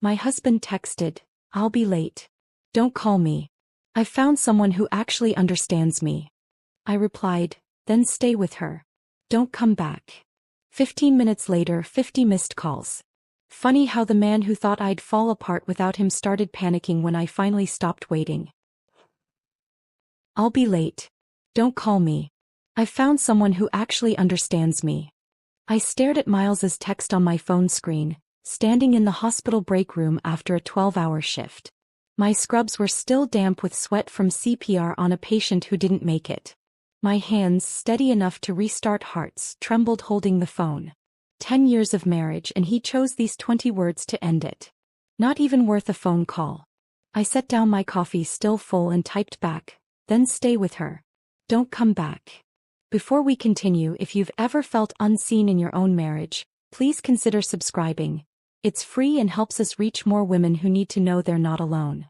My husband texted, "I'll be late. Don't call me. I found someone who actually understands me." I replied, "Then stay with her. Don't come back." 15 minutes later, 50 missed calls. Funny how the man who thought I'd fall apart without him started panicking when I finally stopped waiting. "I'll be late. Don't call me. I found someone who actually understands me." I stared at Miles's text on my phone screen, standing in the hospital break room after a 12-hour shift. My scrubs were still damp with sweat from CPR on a patient who didn't make it. My hands, steady enough to restart hearts, trembled holding the phone. 10 years of marriage and he chose these 20 words to end it. Not even worth a phone call. I set down my coffee still full and typed back, "Then stay with her. Don't come back." Before we continue, if you've ever felt unseen in your own marriage, please consider subscribing. It's free and helps us reach more women who need to know they're not alone.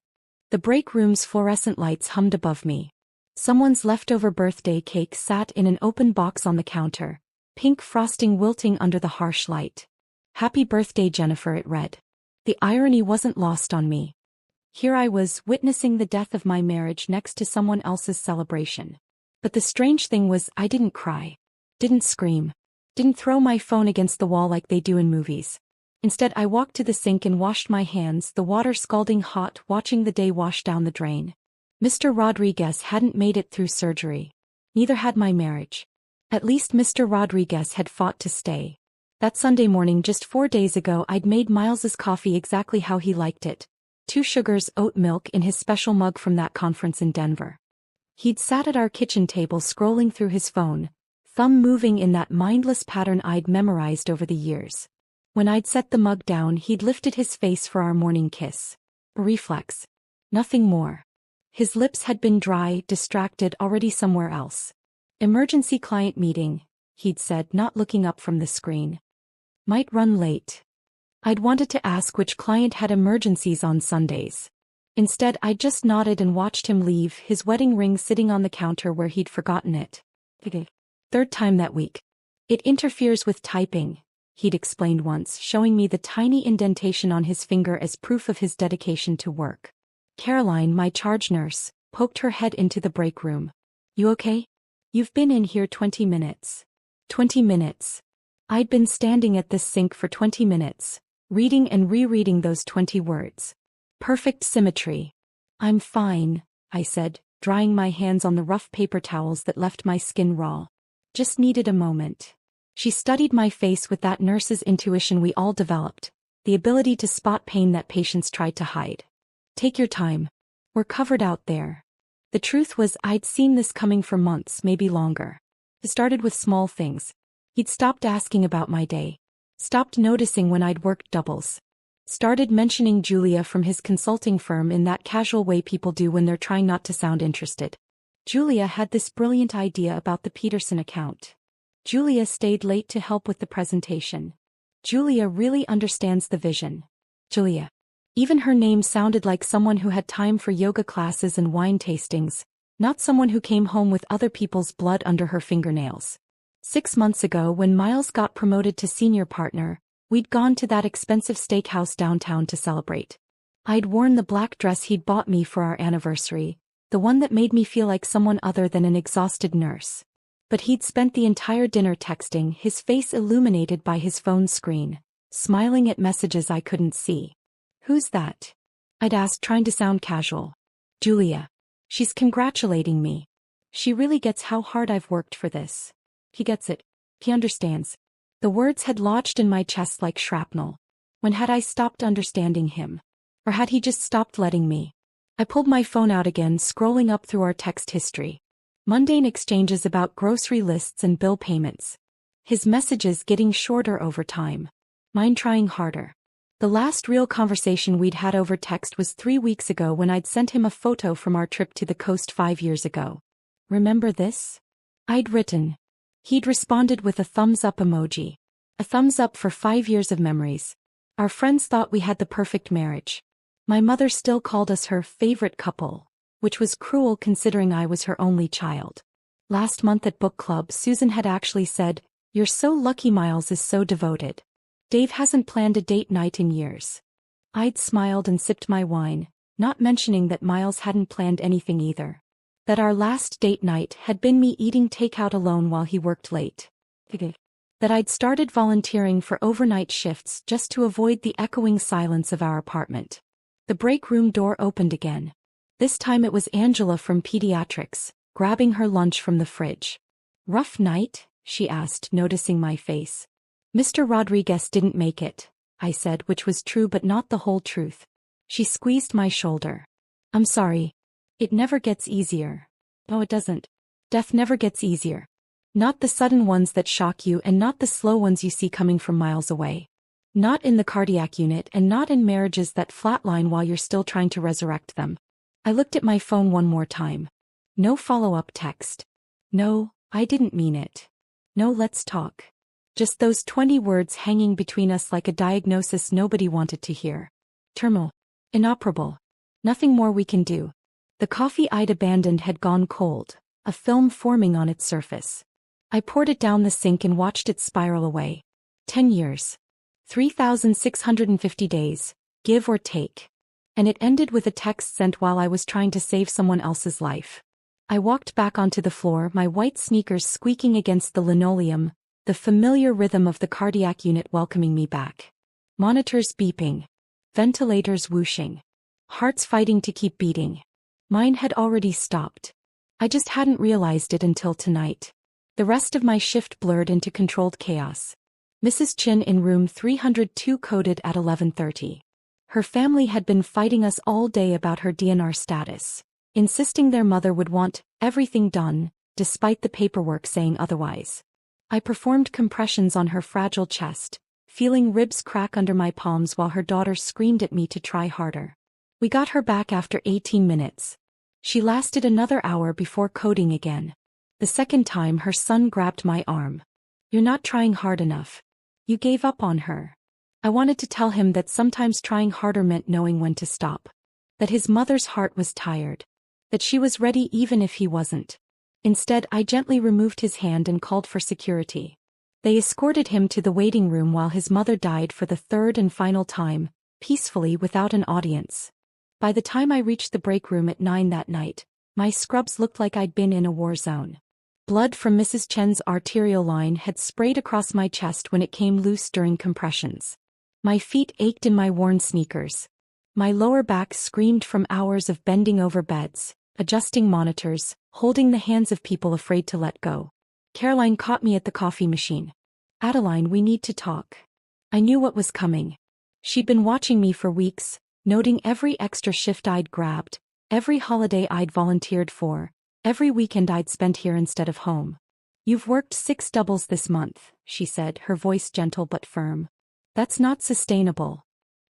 The break room's fluorescent lights hummed above me. Someone's leftover birthday cake sat in an open box on the counter, pink frosting wilting under the harsh light. "Happy birthday, Jennifer," it read. The irony wasn't lost on me. Here I was, witnessing the death of my marriage next to someone else's celebration. But the strange thing was, I didn't cry. Didn't scream. Didn't throw my phone against the wall like they do in movies. Instead, I walked to the sink and washed my hands, the water scalding hot, watching the day wash down the drain. Mr. Rodriguez hadn't made it through surgery. Neither had my marriage. At least Mr. Rodriguez had fought to stay. That Sunday morning just 4 days ago, I'd made Miles's coffee exactly how he liked it. 2 sugars, oat milk in his special mug from that conference in Denver. He'd sat at our kitchen table scrolling through his phone, thumb moving in that mindless pattern I'd memorized over the years. When I'd set the mug down, he'd lifted his face for our morning kiss. A reflex. Nothing more. His lips had been dry, distracted, already somewhere else. "Emergency client meeting," he'd said, not looking up from the screen. "Might run late." I'd wanted to ask which client had emergencies on Sundays. Instead, I just nodded and watched him leave, his wedding ring sitting on the counter where he'd forgotten it. "Third time that week. It interferes with typing," he'd explained once, showing me the tiny indentation on his finger as proof of his dedication to work. Caroline, my charge nurse, poked her head into the break room. "You okay? You've been in here 20 minutes. 20 minutes. I'd been standing at this sink for 20 minutes, reading and rereading those 20 words. Perfect symmetry. "I'm fine," I said, drying my hands on the rough paper towels that left my skin raw. "Just needed a moment." She studied my face with that nurse's intuition we all developed, the ability to spot pain that patients tried to hide. "Take your time. We're covered out there." The truth was, I'd seen this coming for months, maybe longer. It started with small things. He'd stopped asking about my day. Stopped noticing when I'd worked doubles. Started mentioning Julia from his consulting firm in that casual way people do when they're trying not to sound interested. Julia had this brilliant idea about the Peterson account. Julia stayed late to help with the presentation. Julia really understands the vision. Julia. Even her name sounded like someone who had time for yoga classes and wine tastings, not someone who came home with other people's blood under her fingernails. 6 months ago, when Miles got promoted to senior partner, we'd gone to that expensive steakhouse downtown to celebrate. I'd worn the black dress he'd bought me for our anniversary, the one that made me feel like someone other than an exhausted nurse. But he'd spent the entire dinner texting, his face illuminated by his phone screen, smiling at messages I couldn't see. "Who's that?" I'd asked, trying to sound casual. "Julia. She's congratulating me. She really gets how hard I've worked for this." He gets it. He understands. The words had lodged in my chest like shrapnel. When had I stopped understanding him? Or had he just stopped letting me? I pulled my phone out again, scrolling up through our text history. Mundane exchanges about grocery lists and bill payments. His messages getting shorter over time. Mine trying harder. The last real conversation we'd had over text was 3 weeks ago when I'd sent him a photo from our trip to the coast 5 years ago. "Remember this?" I'd written. He'd responded with a thumbs up emoji. A thumbs up for 5 years of memories. Our friends thought we had the perfect marriage. My mother still called us her favorite couple, which was cruel considering I was her only child. Last month at book club, Susan had actually said, "You're so lucky Miles is so devoted. Dave hasn't planned a date night in years." I'd smiled and sipped my wine, not mentioning that Miles hadn't planned anything either. That our last date night had been me eating takeout alone while he worked late. That I'd started volunteering for overnight shifts just to avoid the echoing silence of our apartment. The break room door opened again. This time it was Angela from pediatrics, grabbing her lunch from the fridge. "Rough night?" she asked, noticing my face. "Mr. Rodriguez didn't make it," I said, which was true but not the whole truth. She squeezed my shoulder. "I'm sorry. It never gets easier." "Oh, it doesn't. Death never gets easier. Not the sudden ones that shock you and not the slow ones you see coming from miles away. Not in the cardiac unit and not in marriages that flatline while you're still trying to resurrect them." I looked at my phone one more time. No follow-up text. No, I didn't mean it. No, let's talk. Just those 20 words hanging between us like a diagnosis nobody wanted to hear. Terminal. Inoperable. Nothing more we can do. The coffee I'd abandoned had gone cold, a film forming on its surface. I poured it down the sink and watched it spiral away. 10 years. 3,650 days, give or take. And it ended with a text sent while I was trying to save someone else's life. I walked back onto the floor, my white sneakers squeaking against the linoleum, the familiar rhythm of the cardiac unit welcoming me back. Monitors beeping. Ventilators whooshing. Hearts fighting to keep beating. Mine had already stopped. I just hadn't realized it until tonight. The rest of my shift blurred into controlled chaos. Mrs. Chin in room 302 coded at 11:30. Her family had been fighting us all day about her DNR status, insisting their mother would want everything done, despite the paperwork saying otherwise. I performed compressions on her fragile chest, feeling ribs crack under my palms while her daughter screamed at me to try harder. We got her back after 18 minutes. She lasted another hour before coding again. The second time her son grabbed my arm. "You're not trying hard enough. You gave up on her." I wanted to tell him that sometimes trying harder meant knowing when to stop. That his mother's heart was tired. That she was ready even if he wasn't. Instead, I gently removed his hand and called for security. They escorted him to the waiting room while his mother died for the third and final time, peacefully without an audience. By the time I reached the break room at 9 that night, my scrubs looked like I'd been in a war zone. Blood from Mrs. Chen's arterial line had sprayed across my chest when it came loose during compressions. My feet ached in my worn sneakers. My lower back screamed from hours of bending over beds, adjusting monitors, holding the hands of people afraid to let go. Caroline caught me at the coffee machine. "Adeline, we need to talk." I knew what was coming. She'd been watching me for weeks, noting every extra shift I'd grabbed, every holiday I'd volunteered for, every weekend I'd spent here instead of home. "You've worked 6 doubles this month," she said, her voice gentle but firm. "That's not sustainable."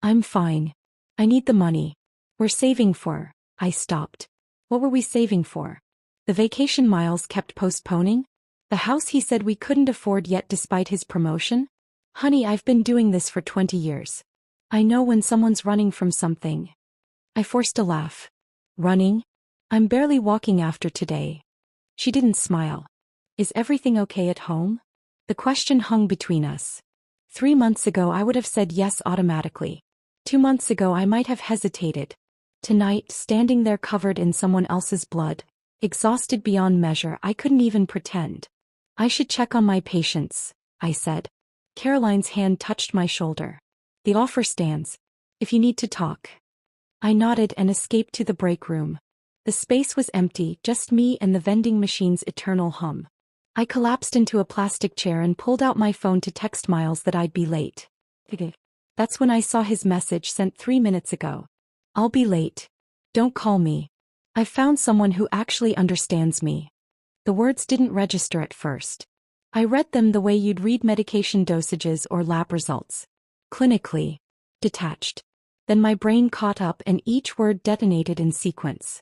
"I'm fine. I need the money. We're saving for..." I stopped. What were we saving for? The vacation Miles kept postponing? The house he said we couldn't afford yet despite his promotion? "Honey, I've been doing this for 20 years. I know when someone's running from something." I forced a laugh. "Running? I'm barely walking after today." She didn't smile. "Is everything okay at home?" The question hung between us. 3 months ago I would have said yes automatically. 2 months ago I might have hesitated. Tonight, standing there covered in someone else's blood, exhausted beyond measure, I couldn't even pretend. "I should check on my patients," I said. Caroline's hand touched my shoulder. "The offer stands. If you need to talk." I nodded and escaped to the break room. The space was empty, just me and the vending machine's eternal hum. I collapsed into a plastic chair and pulled out my phone to text Miles that I'd be late. That's when I saw his message sent 3 minutes ago. "I'll be late. Don't call me. I've found someone who actually understands me." The words didn't register at first. I read them the way you'd read medication dosages or lab results. Clinically. Detached. Then my brain caught up and each word detonated in sequence.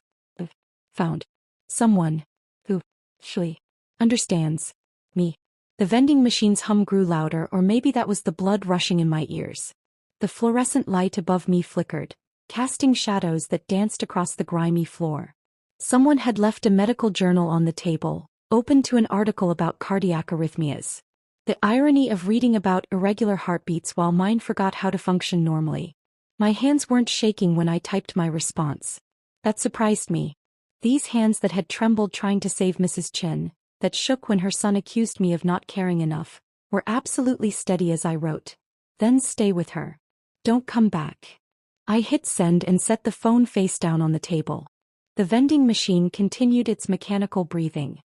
Found. Someone. Who. Actually. Understands. Me. The vending machine's hum grew louder, or maybe that was the blood rushing in my ears. The fluorescent light above me flickered, casting shadows that danced across the grimy floor. Someone had left a medical journal on the table, open to an article about cardiac arrhythmias. The irony of reading about irregular heartbeats while mine forgot how to function normally. My hands weren't shaking when I typed my response. That surprised me. These hands that had trembled trying to save Mrs. Chen, that shook when her son accused me of not caring enough, were absolutely steady as I wrote. Then stay with her. Don't come back. I hit send and set the phone face down on the table. The vending machine continued its mechanical breathing.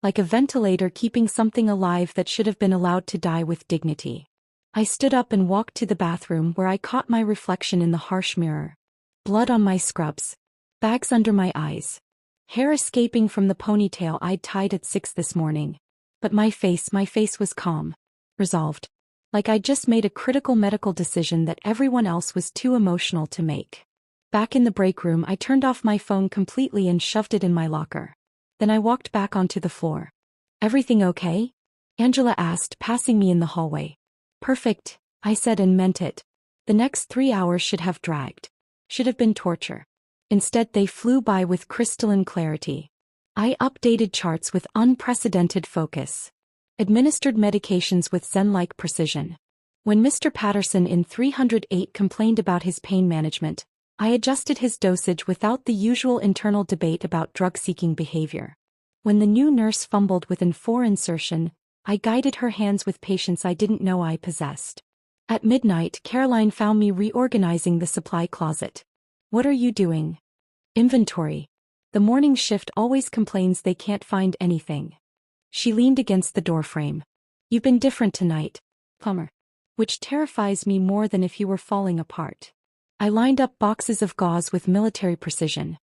Like a ventilator keeping something alive that should have been allowed to die with dignity. I stood up and walked to the bathroom where I caught my reflection in the harsh mirror. Blood on my scrubs. Bags under my eyes. Hair escaping from the ponytail I'd tied at 6 this morning. But my face was calm. Resolved. Like I'd just made a critical medical decision that everyone else was too emotional to make. Back in the break room, I turned off my phone completely and shoved it in my locker. Then I walked back onto the floor. Everything okay? Angela asked, passing me in the hallway. Perfect, I said and meant it. The next 3 hours should have dragged. Should have been torture. Instead they flew by with crystalline clarity. I updated charts with unprecedented focus. Administered medications with zen-like precision. When Mr. Patterson in 308 complained about his pain management, I adjusted his dosage without the usual internal debate about drug-seeking behavior. When the new nurse fumbled with an 4 insertion, I guided her hands with patience I didn't know I possessed. At midnight, Caroline found me reorganizing the supply closet. What are you doing? Inventory. The morning shift always complains they can't find anything. She leaned against the doorframe. You've been different tonight, plumber. Which terrifies me more than if you were falling apart. I lined up boxes of gauze with military precision.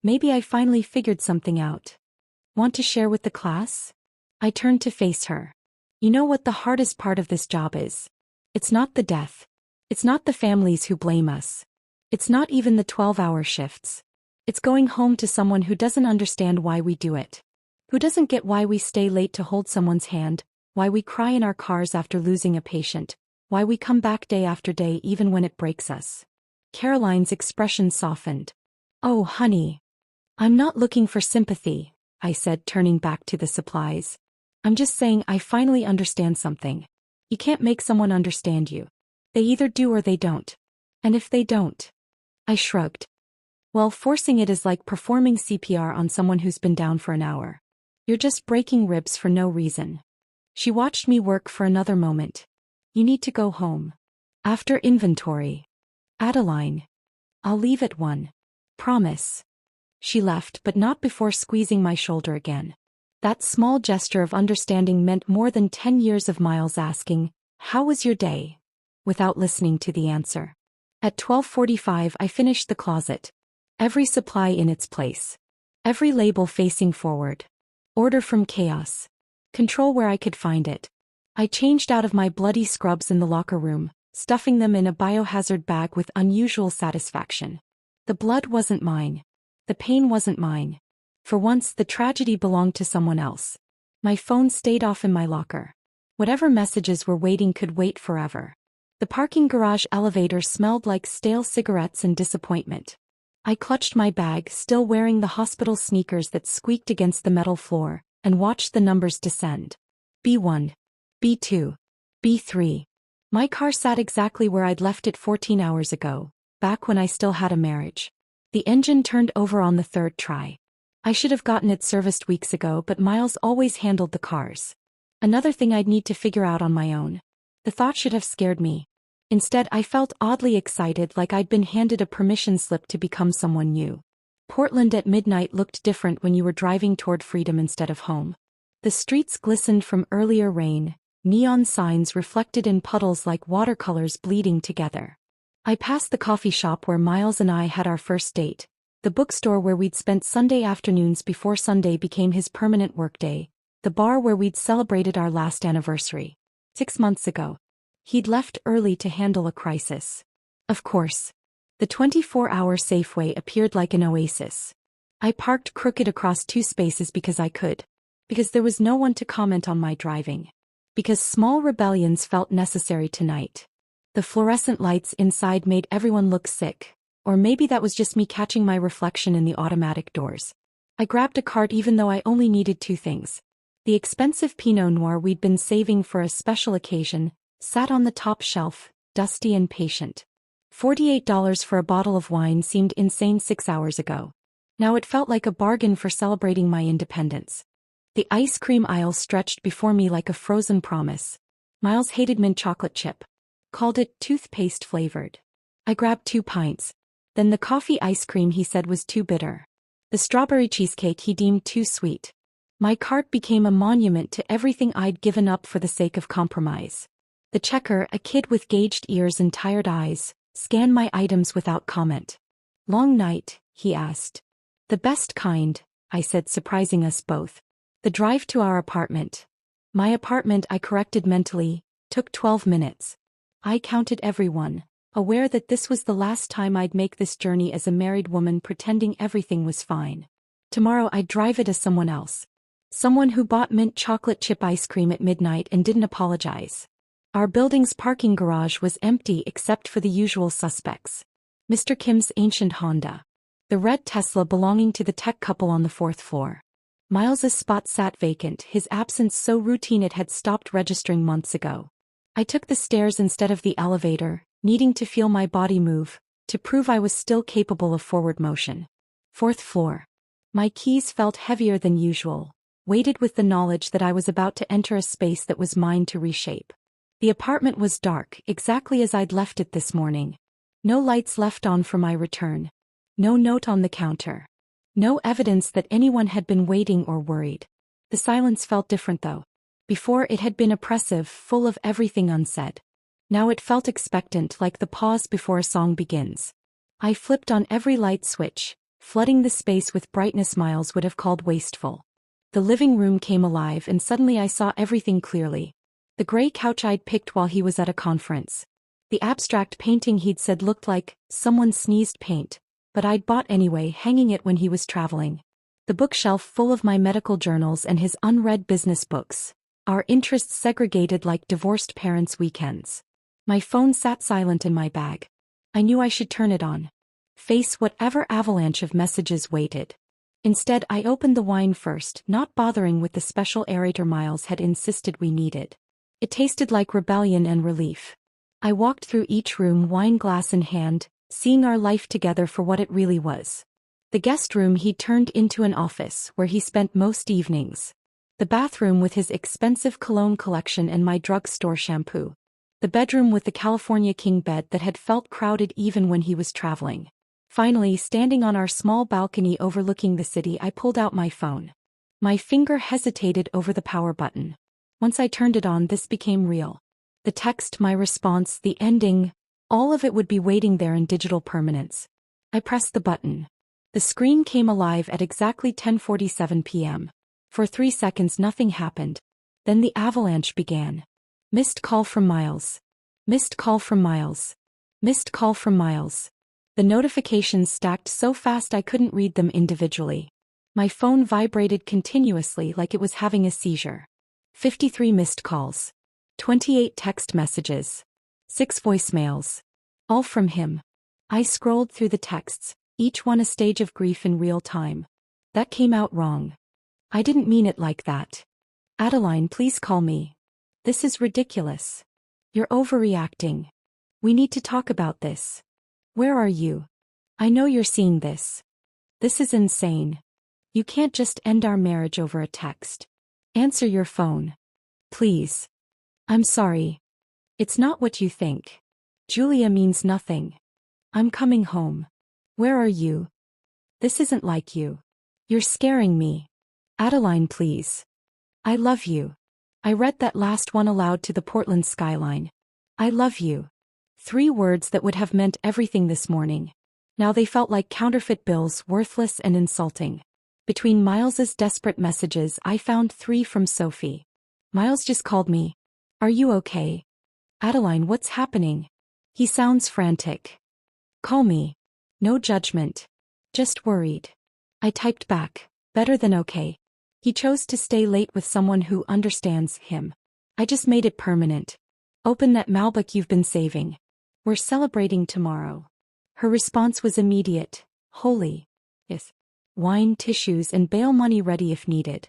Maybe I finally figured something out. Want to share with the class? I turned to face her. You know what the hardest part of this job is? It's not the death. It's not the families who blame us. It's not even the 12-hour shifts. It's going home to someone who doesn't understand why we do it. Who doesn't get why we stay late to hold someone's hand, why we cry in our cars after losing a patient, why we come back day after day even when it breaks us. Caroline's expression softened. Oh, honey. I'm not looking for sympathy, I said, turning back to the supplies. I'm just saying I finally understand something. You can't make someone understand you. They either do or they don't. And if they don't? I shrugged. Well, forcing it is like performing CPR on someone who's been down for an hour. You're just breaking ribs for no reason. She watched me work for another moment. You need to go home. After inventory. Adeline. I'll leave at 1. Promise. She left, but not before squeezing my shoulder again. That small gesture of understanding meant more than 10 years of Miles asking, "How was your day?" without listening to the answer. At 12:45 I finished the closet. Every supply in its place. Every label facing forward. Order from chaos. Control where I could find it. I changed out of my bloody scrubs in the locker room, stuffing them in a biohazard bag with unusual satisfaction. The blood wasn't mine. The pain wasn't mine. For once, the tragedy belonged to someone else. My phone stayed off in my locker. Whatever messages were waiting could wait forever. The parking garage elevator smelled like stale cigarettes and disappointment. I clutched my bag, still wearing the hospital sneakers that squeaked against the metal floor, and watched the numbers descend. B1. B2. B3. My car sat exactly where I'd left it 14 hours ago, back when I still had a marriage. The engine turned over on the 3rd try. I should have gotten it serviced weeks ago, but Miles always handled the cars. Another thing I'd need to figure out on my own. The thought should have scared me. Instead, I felt oddly excited, like I'd been handed a permission slip to become someone new. Portland at midnight looked different when you were driving toward freedom instead of home. The streets glistened from earlier rain, neon signs reflected in puddles like watercolors bleeding together. I passed the coffee shop where Miles and I had our first date, the bookstore where we'd spent Sunday afternoons before Sunday became his permanent workday, the bar where we'd celebrated our last anniversary. 6 months ago. He'd left early to handle a crisis. Of course. The 24-hour Safeway appeared like an oasis. I parked crooked across 2 spaces because I could. Because there was no one to comment on my driving. Because small rebellions felt necessary tonight. The fluorescent lights inside made everyone look sick. Or maybe that was just me catching my reflection in the automatic doors. I grabbed a cart even though I only needed 2 things. The expensive Pinot Noir we'd been saving for a special occasion sat on the top shelf, dusty and patient. $48 for a bottle of wine seemed insane 6 hours ago. Now it felt like a bargain for celebrating my independence. The ice cream aisle stretched before me like a frozen promise. Miles hated mint chocolate chip. Called it toothpaste flavored. I grabbed 2 pints. Then the coffee ice cream he said was too bitter. The strawberry cheesecake he deemed too sweet. My cart became a monument to everything I'd given up for the sake of compromise. The checker, a kid with gauged ears and tired eyes, scanned my items without comment. "Long night?" he asked. "The best kind," I said, surprising us both. The drive to our apartment. My apartment, I corrected mentally, took 12 minutes. I counted everyone, aware that this was the last time I'd make this journey as a married woman pretending everything was fine. Tomorrow I'd drive it as someone else. Someone who bought mint chocolate chip ice cream at midnight and didn't apologize. Our building's parking garage was empty except for the usual suspects. Mr. Kim's ancient Honda. The red Tesla belonging to the tech couple on the 4th floor. Miles's spot sat vacant, his absence so routine it had stopped registering months ago. I took the stairs instead of the elevator, needing to feel my body move, to prove I was still capable of forward motion. 4th floor. My keys felt heavier than usual, weighted with the knowledge that I was about to enter a space that was mine to reshape. The apartment was dark, exactly as I'd left it this morning. No lights left on for my return. No note on the counter. No evidence that anyone had been waiting or worried. The silence felt different though. Before it had been oppressive, full of everything unsaid. Now it felt expectant, like the pause before a song begins. I flipped on every light switch, flooding the space with brightness Miles would have called wasteful. The living room came alive and suddenly I saw everything clearly. The gray couch I'd picked while he was at a conference. The abstract painting he'd said looked like someone sneezed paint, but I'd bought anyway, hanging it when he was traveling. The bookshelf full of my medical journals and his unread business books. Our interests segregated like divorced parents' weekends. My phone sat silent in my bag. I knew I should turn it on. Face whatever avalanche of messages waited. Instead, I opened the wine first, not bothering with the special aerator Miles had insisted we needed. It tasted like rebellion and relief. I walked through each room, wine glass in hand, seeing our life together for what it really was. The guest room he turned into an office where he spent most evenings. The bathroom with his expensive cologne collection and my drugstore shampoo. The bedroom with the California king bed that had felt crowded even when he was traveling. Finally, standing on our small balcony overlooking the city, I pulled out my phone. My finger hesitated over the power button. Once I turned it on, this became real. The text, my response, the ending, all of it would be waiting there in digital permanence. I pressed the button. The screen came alive at exactly 10:47 p.m. For 3 seconds nothing happened. Then the avalanche began. Missed call from Miles. Missed call from Miles. Missed call from Miles. The notifications stacked so fast I couldn't read them individually. My phone vibrated continuously like it was having a seizure. 53 missed calls. 28 text messages. 6 voicemails. All from him. I scrolled through the texts, each one a stage of grief in real time. That came out wrong. I didn't mean it like that. Adeline, please call me. This is ridiculous. You're overreacting. We need to talk about this. Where are you? I know you're seeing this. This is insane. You can't just end our marriage over a text. Answer your phone. Please. I'm sorry. It's not what you think. Julia means nothing. I'm coming home. Where are you? This isn't like you. You're scaring me. Adeline, please. I love you. I read that last one aloud to the Portland skyline. I love you. 3 words that would have meant everything this morning. Now they felt like counterfeit bills, worthless and insulting. Between Miles's desperate messages, I found 3 from Sophie. Miles just called me. Are you okay? Adeline, what's happening? He sounds frantic. Call me. No judgment. Just worried. I typed back. Better than okay. He chose to stay late with someone who understands him. I just made it permanent. Open that Malbec you've been saving. We're celebrating tomorrow. Her response was immediate. Holy. Yes. Wine, tissues, and bail money ready if needed.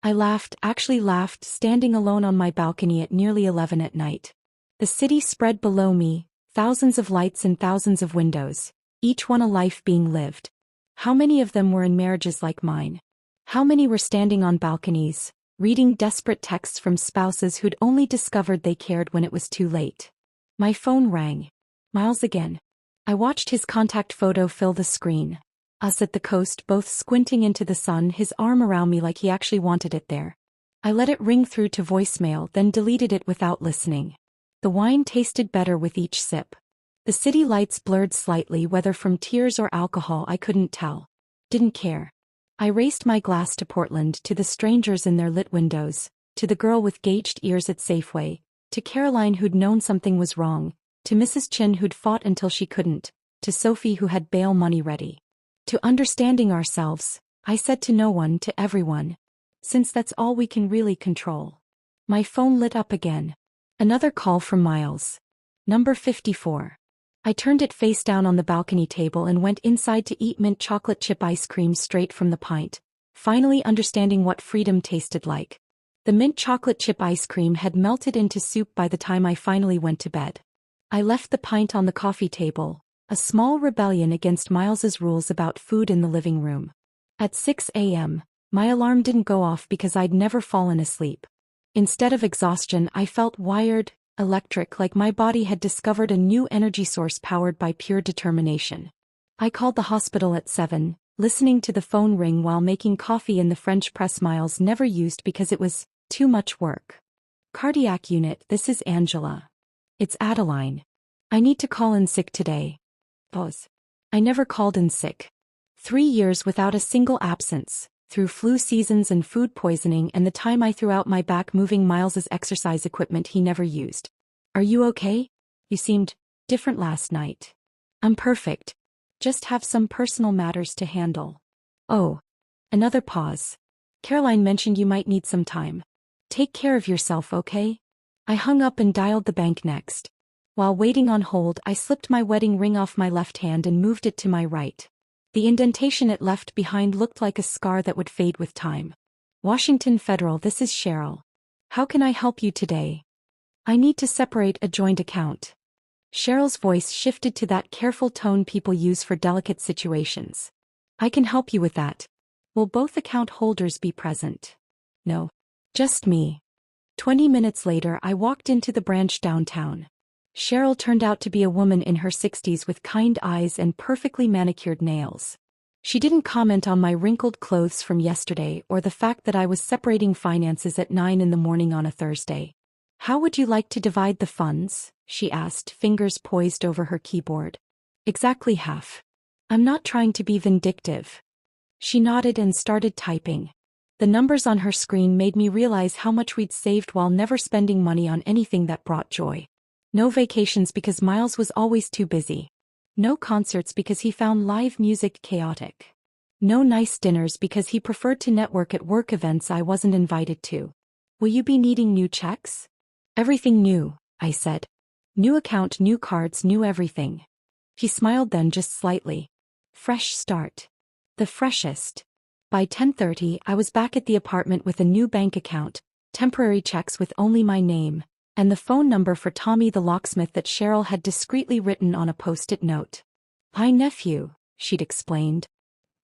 I laughed, actually laughed, standing alone on my balcony at nearly 11 at night. The city spread below me, thousands of lights and thousands of windows, each one a life being lived. How many of them were in marriages like mine? How many were standing on balconies, reading desperate texts from spouses who'd only discovered they cared when it was too late? My phone rang. Miles again. I watched his contact photo fill the screen. Us at the coast, both squinting into the sun, his arm around me like he actually wanted it there. I let it ring through to voicemail, then deleted it without listening. The wine tasted better with each sip. The city lights blurred slightly, whether from tears or alcohol I couldn't tell. Didn't care. I raised my glass to Portland, to the strangers in their lit windows, to the girl with gauged ears at Safeway, to Caroline who'd known something was wrong, to Mrs. Chin who'd fought until she couldn't, to Sophie who had bail money ready. To understanding ourselves, I said to no one, to everyone. Since that's all we can really control. My phone lit up again. Another call from Miles. Number 54. I turned it face down on the balcony table and went inside to eat mint chocolate chip ice cream straight from the pint, finally understanding what freedom tasted like. The mint chocolate chip ice cream had melted into soup by the time I finally went to bed. I left the pint on the coffee table, a small rebellion against Miles's rules about food in the living room. At 6 a.m., my alarm didn't go off because I'd never fallen asleep. Instead of exhaustion, I felt wired, electric, like my body had discovered a new energy source powered by pure determination. I called the hospital at 7, listening to the phone ring while making coffee in the French press Miles never used because it was too much work. Cardiac unit, this is Angela. It's Adeline. I need to call in sick today. Pause. I never called in sick. 3 years without a single absence, through flu seasons and food poisoning and the time I threw out my back moving Miles's exercise equipment he never used. Are you okay? You seemed different last night. I'm perfect. Just have some personal matters to handle. Oh. Another pause. Caroline mentioned you might need some time. Take care of yourself, okay? I hung up and dialed the bank next. While waiting on hold, I slipped my wedding ring off my left hand and moved it to my right. The indentation it left behind looked like a scar that would fade with time. Washington Federal, this is Cheryl. How can I help you today? I need to separate a joint account. Cheryl's voice shifted to that careful tone people use for delicate situations. I can help you with that. Will both account holders be present? No. Just me. 20 minutes later, I walked into the branch downtown. Cheryl turned out to be a woman in her 60s with kind eyes and perfectly manicured nails. She didn't comment on my wrinkled clothes from yesterday or the fact that I was separating finances at 9 in the morning on a Thursday. How would you like to divide the funds? She asked, fingers poised over her keyboard. Exactly half. I'm not trying to be vindictive. She nodded and started typing. The numbers on her screen made me realize how much we'd saved while never spending money on anything that brought joy. No vacations because Miles was always too busy. No concerts because he found live music chaotic. No nice dinners because he preferred to network at work events I wasn't invited to. Will you be needing new checks? Everything new, I said. New account, new cards, new everything. He smiled then just slightly. Fresh start. The freshest. By 10:30 I was back at the apartment with a new bank account, temporary checks with only my name, and the phone number for Tommy the locksmith that Cheryl had discreetly written on a post-it note. My nephew, she'd explained.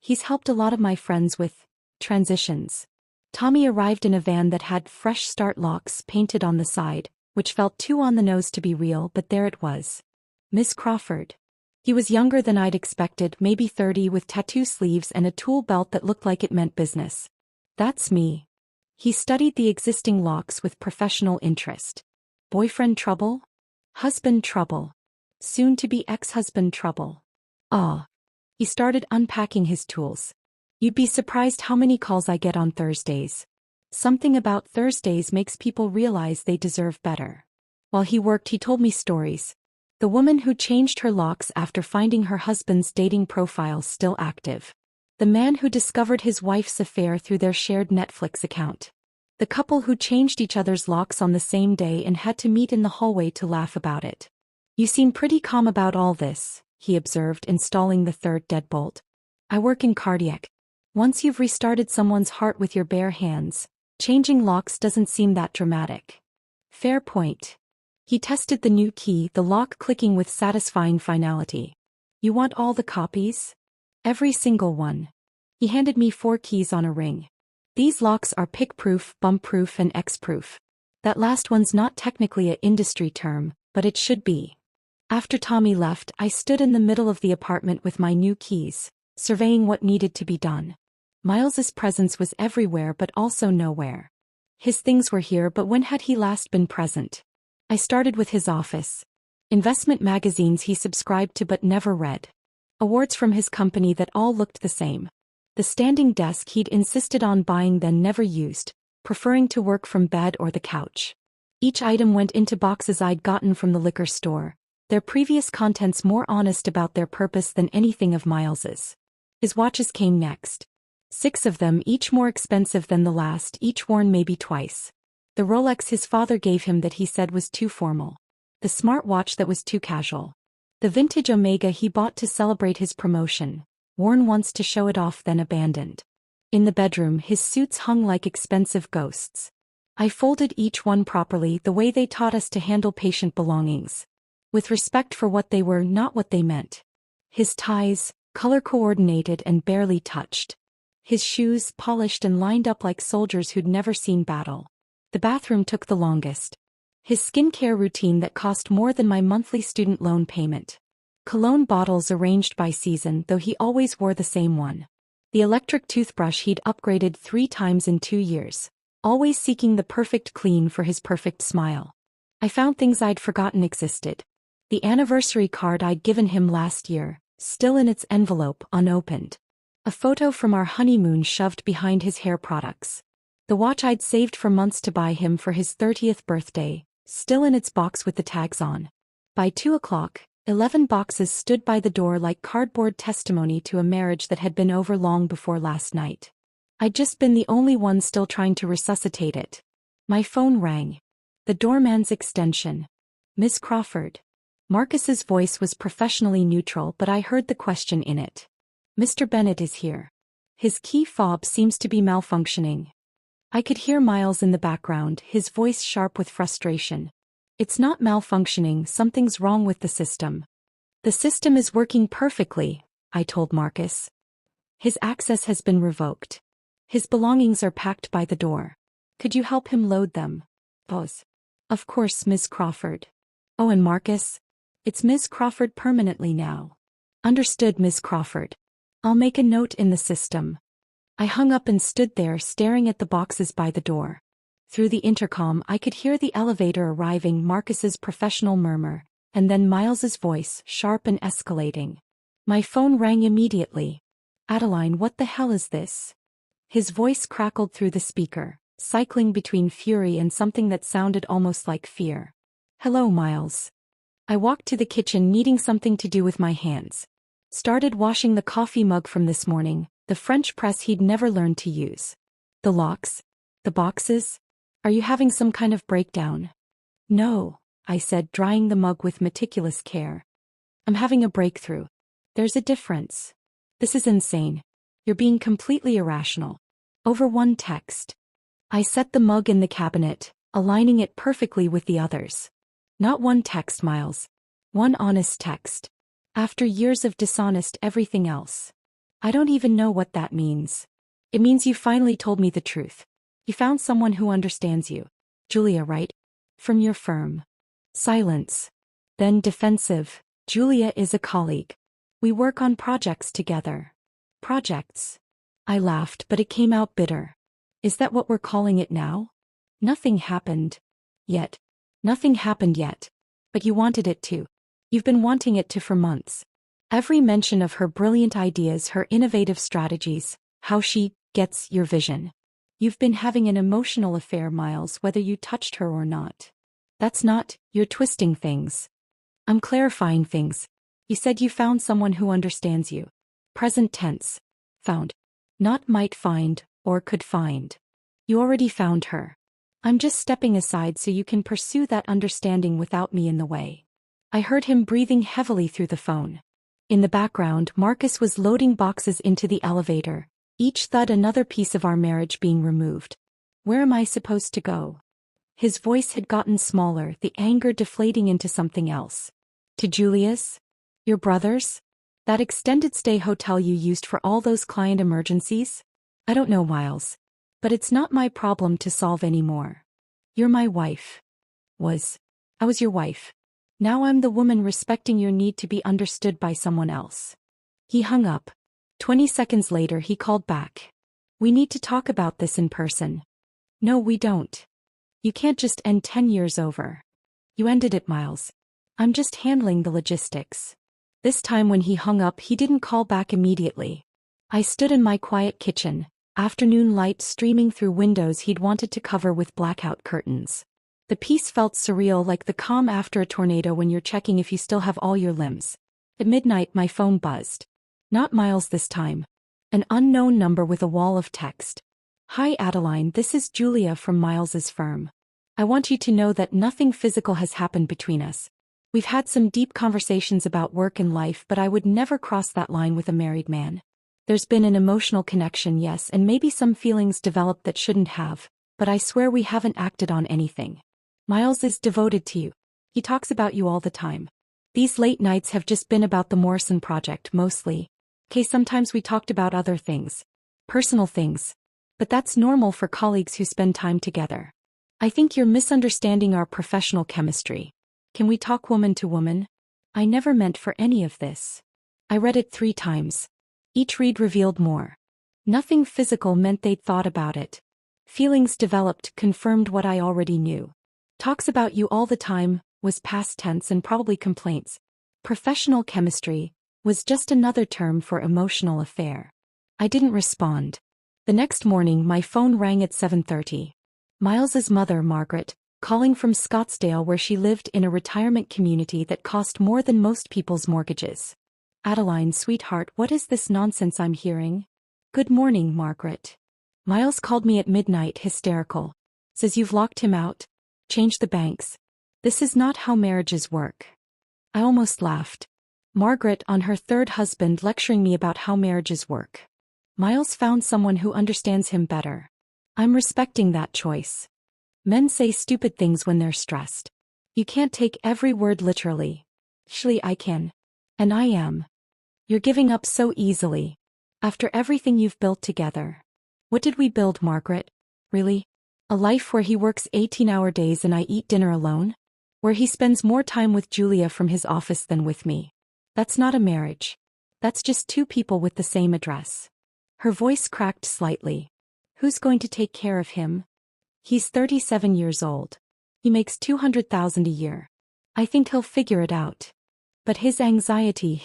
He's helped a lot of my friends with transitions. Tommy arrived in a van that had Fresh Start locks painted on the side, which felt too on the nose to be real, but there it was. Miss Crawford. He was younger than I'd expected, maybe 30, with tattoo sleeves and a tool belt that looked like it meant business. That's me. He studied the existing locks with professional interest. Boyfriend trouble? Husband trouble. Soon-to-be ex-husband trouble. Ah. He started unpacking his tools. You'd be surprised how many calls I get on Thursdays. Something about Thursdays makes people realize they deserve better. While he worked, he told me stories. The woman who changed her locks after finding her husband's dating profile still active. The man who discovered his wife's affair through their shared Netflix account. The couple who changed each other's locks on the same day and had to meet in the hallway to laugh about it. You seem pretty calm about all this, he observed, installing the third deadbolt. I work in cardiac. Once you've restarted someone's heart with your bare hands, changing locks doesn't seem that dramatic. Fair point. He tested the new key, the lock clicking with satisfying finality. You want all the copies? Every single one. He handed me 4 keys on a ring. These locks are pick-proof, bump-proof and X-proof. That last one's not technically an industry term, but it should be. After Tommy left, I stood in the middle of the apartment with my new keys, surveying what needed to be done. Miles's presence was everywhere but also nowhere. His things were here, but when had he last been present? I started with his office. Investment magazines he subscribed to but never read. Awards from his company that all looked the same. The standing desk he'd insisted on buying then never used, preferring to work from bed or the couch. Each item went into boxes I'd gotten from the liquor store, their previous contents more honest about their purpose than anything of Miles's. His watches came next. 6 of them, each more expensive than the last, each worn maybe twice. The Rolex his father gave him that he said was too formal. The smartwatch that was too casual. The vintage Omega he bought to celebrate his promotion, worn once to show it off then abandoned. In the bedroom his suits hung like expensive ghosts. I folded each one properly, the way they taught us to handle patient belongings. With respect for what they were, not what they meant. His ties, color-coordinated and barely touched. His shoes, polished and lined up like soldiers who'd never seen battle. The bathroom took the longest. His skincare routine that cost more than my monthly student loan payment. Cologne bottles arranged by season, though he always wore the same one. The electric toothbrush he'd upgraded 3 times in 2 years, always seeking the perfect clean for his perfect smile. I found things I'd forgotten existed. The anniversary card I'd given him last year, still in its envelope, unopened. A photo from our honeymoon shoved behind his hair products. The watch I'd saved for months to buy him for his 30th birthday, still in its box with the tags on. By 2 o'clock, 11 boxes stood by the door like cardboard testimony to a marriage that had been over long before last night. I'd just been the only one still trying to resuscitate it. My phone rang. The doorman's extension. Miss Crawford. Marcus's voice was professionally neutral, but I heard the question in it. Mr. Bennett is here. His key fob seems to be malfunctioning. I could hear Miles in the background, his voice sharp with frustration. It's not malfunctioning, something's wrong with the system. The system is working perfectly, I told Marcus. His access has been revoked. His belongings are packed by the door. Could you help him load them? Pause. Of course, Miss Crawford. Oh, and Marcus? It's Miss Crawford permanently now. Understood, Miss Crawford. I'll make a note in the system. I hung up and stood there staring at the boxes by the door. Through the intercom I could hear the elevator arriving, Marcus's professional murmur, and then Miles's voice, sharp and escalating. My phone rang immediately. Adeline, what the hell is this? His voice crackled through the speaker, cycling between fury and something that sounded almost like fear. Hello, Miles. I walked to the kitchen needing something to do with my hands. Started washing the coffee mug from this morning, the French press he'd never learned to use. The locks? The boxes? Are you having some kind of breakdown? No, I said, drying the mug with meticulous care. I'm having a breakthrough. There's a difference. This is insane. You're being completely irrational. Over one text. I set the mug in the cabinet, aligning it perfectly with the others. Not one text, Miles. One honest text. After years of dishonest everything else. I don't even know what that means. It means you finally told me the truth. You found someone who understands you. Julia, right? From your firm. Silence. Then defensive. Julia is a colleague. We work on projects together. Projects. I laughed, but it came out bitter. Is that what we're calling it now? Nothing happened. Yet. Nothing happened yet. But you wanted it to. You've been wanting it to for months. Every mention of her brilliant ideas, her innovative strategies, how she gets your vision. You've been having an emotional affair, Miles, whether you touched her or not. That's not, you're twisting things. I'm clarifying things. You said you found someone who understands you. Present tense. Found. Not might find, or could find. You already found her. I'm just stepping aside so you can pursue that understanding without me in the way. I heard him breathing heavily through the phone. In the background, Marcus was loading boxes into the elevator, each thud another piece of our marriage being removed. Where am I supposed to go? His voice had gotten smaller, the anger deflating into something else. To Julius? Your brothers? That extended stay hotel you used for all those client emergencies? I don't know, Miles. But it's not my problem to solve anymore. You're my wife. I was your wife. Now I'm the woman respecting your need to be understood by someone else. He hung up. 20 seconds later he called back. We need to talk about this in person. No, we don't. You can't just end 10 years over. You ended it, Miles. I'm just handling the logistics. This time when he hung up he didn't call back immediately. I stood in my quiet kitchen, afternoon light streaming through windows he'd wanted to cover with blackout curtains. The peace felt surreal, like the calm after a tornado when you're checking if you still have all your limbs. At midnight my phone buzzed. Not Miles this time. An unknown number with a wall of text. Hi Adeline, this is Julia from Miles's firm. I want you to know that nothing physical has happened between us. We've had some deep conversations about work and life, but I would never cross that line with a married man. There's been an emotional connection, yes, and maybe some feelings developed that shouldn't have, but I swear we haven't acted on anything. Miles is devoted to you. He talks about you all the time. These late nights have just been about the Morrison project, mostly. Sometimes we talked about other things. Personal things. But that's normal for colleagues who spend time together. I think you're misunderstanding our professional chemistry. Can we talk woman to woman? I never meant for any of this. I read it 3 times. Each read revealed more. Nothing physical meant they'd thought about it. Feelings developed, confirmed what I already knew. Talks about you all the time was past tense and probably complaints. Professional chemistry was just another term for emotional affair. I didn't respond. The next morning my phone rang at 7:30. Miles's mother, Margaret, calling from Scottsdale, where she lived in a retirement community that cost more than most people's mortgages. Adeline, sweetheart, what is this nonsense I'm hearing? Good morning, Margaret. Miles called me at midnight, hysterical. Says you've locked him out? Changed the banks. This is not how marriages work. I almost laughed. Margaret on her 3rd husband lecturing me about how marriages work. Miles found someone who understands him better. I'm respecting that choice. Men say stupid things when they're stressed. You can't take every word literally. Actually, I can. And I am. You're giving up so easily. After everything you've built together. What did we build, Margaret? Really? A life where he works 18-hour days and I eat dinner alone? Where he spends more time with Julia from his office than with me? That's not a marriage. That's just 2 people with the same address. Her voice cracked slightly. Who's going to take care of him? He's 37 years old. He makes $200,000 a year. I think he'll figure it out. But his anxiety,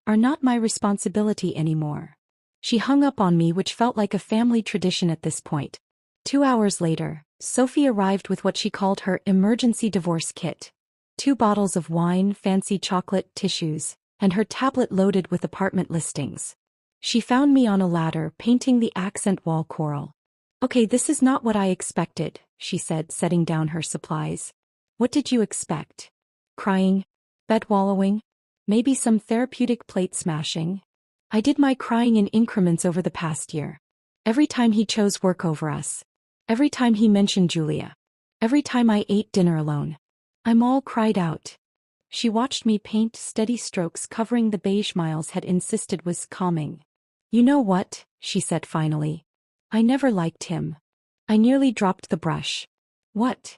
are not my responsibility anymore. She hung up on me, which felt like a family tradition at this point. 2 hours later, Sophie arrived with what she called her emergency divorce kit. 2 bottles of wine, fancy chocolate, tissues, and her tablet loaded with apartment listings. She found me on a ladder, painting the accent wall coral. Okay, this is not what I expected, she said, setting down her supplies. What did you expect? Crying? Bed wallowing? Maybe some therapeutic plate smashing? I did my crying in increments over the past year. Every time he chose work over us. Every time he mentioned Julia. Every time I ate dinner alone. I'm all cried out. She watched me paint steady strokes covering the beige Miles had insisted was calming. You know what, she said finally. I never liked him. I nearly dropped the brush. What?